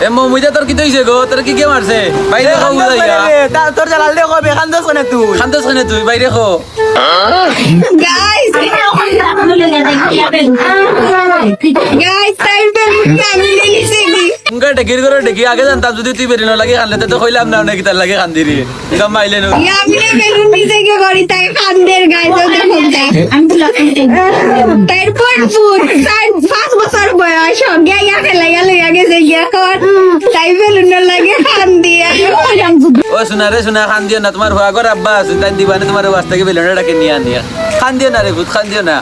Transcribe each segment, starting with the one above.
এ মমিতা তোর কি তৈছে গো, তোর কি কে মারছে? বাইরে খাও বুঝাইয়া তোর জালাল দে কবে খান্দস কোনে তুই খান্তস খানে তুই বাইরে খো। Guys, তাই বেলুন আমি নিয়েছি উনকা ডেকির করে ডেকি আগে জানতাম যদি তুই বেরিয়ে লাগে খানলে তো কইলাম না নাকি তার লাগে খান্দিরি গাম মাইলে নো। আমি বেলুন নিতে গিয়ে করি তাই খান্দের গায়ে দেখুন আমি তো তারপর ফুট 5 বছর বয়স সঙ্গে ইয়া ফেলা গেছে গিয়া কর তাই বেলুন লাগে খান দিয়ে ও শোনা রে শোনা খান দিও না, তোমার হওয়া করে আব্বা আছে তাই দিবা না, তোমার বাস থেকে বেলুনটা ডাকে নিয়ে আনিয়া খান দিও না রে ভূত, খান দিও না।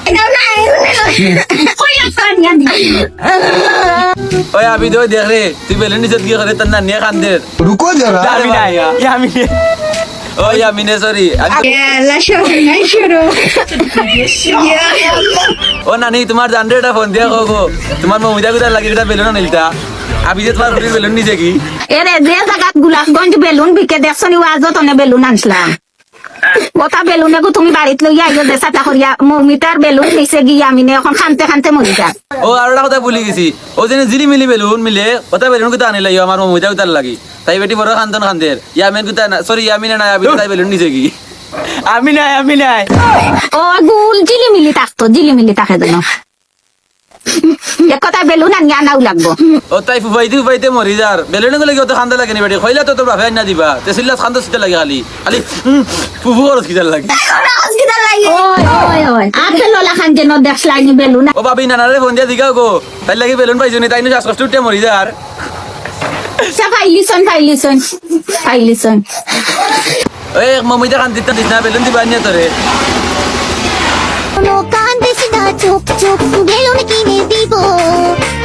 ওই আবি দই দেখ রে তুই বেলুন নিচে গিয়ে করে তার না নিয়ে খান দে। रुको जरा আমি নাই আমি ওই আমিনে সরি শুরু ও নানি তোমার জানরে এটা ফোন দিয়া গো তোমার মমিতা কোথায় লাগে এটা বেলুন নিলতা আবি যে তোমার ঘুরির বেলুন নিছে কি এরে যে জায়গাত গোলাপগঞ্জ বেলুন বিকে দেখছো নি ওয়াজত অনে বেলুন আনছিলাম ওটা বেলুনে গো তুমি বাড়িত লইয়া আইও দেশাটা করিয়া মমিতার বেলুন নিছে গিয়ে আমি এখন খানতে খানতে মরি যা ও আর একটা কথা ভুলে গেছি, ও যেন জিলি মিলি বেলুন মিলে ওটা বেলুন কোথায় আনিলাই আমার মমিতা কোথায় লাগি তাই বেটি বড় খান্তন খান্দের ইয়ামিন কোথায় না সরি ইয়ামিনে না আবি তাই বেলুন নিছে কি আমি নাই ও গুল জিলিমিলি থাকতো জিলিমিলি থাকে যেন এক কথা বেলুন আনি আনাও লাগবো ও তাই ফুফাইতে মরি যার বেলুন গুলো কি অত খান্দা লাগে নি বেটি কইলা তো তোর বাপে না দিবা তেসিল্লা খান্দা সিতে লাগে খালি খালি ফুফু খরচ কিদার লাগে। ওই ওই আপেল ওলা খান যেন দেখলাইনি বেলুন ও বাবি নানারে ফোন দিয়া দিগাও গো তাই লাগে বেলুন পাইছো নি তাই নো শ্বাসকষ্ট উঠে মরি যার। ফাইলিসন ওই মমিতা খান্দিতে দিস না বেলুন দিবা নিয়ে তোরে কোনো কান্দিস না চুপ চুপ বেলুন কিনে দিব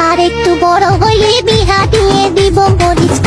আর একটু বড় হইলে বিহা দিয়ে দিব মরিস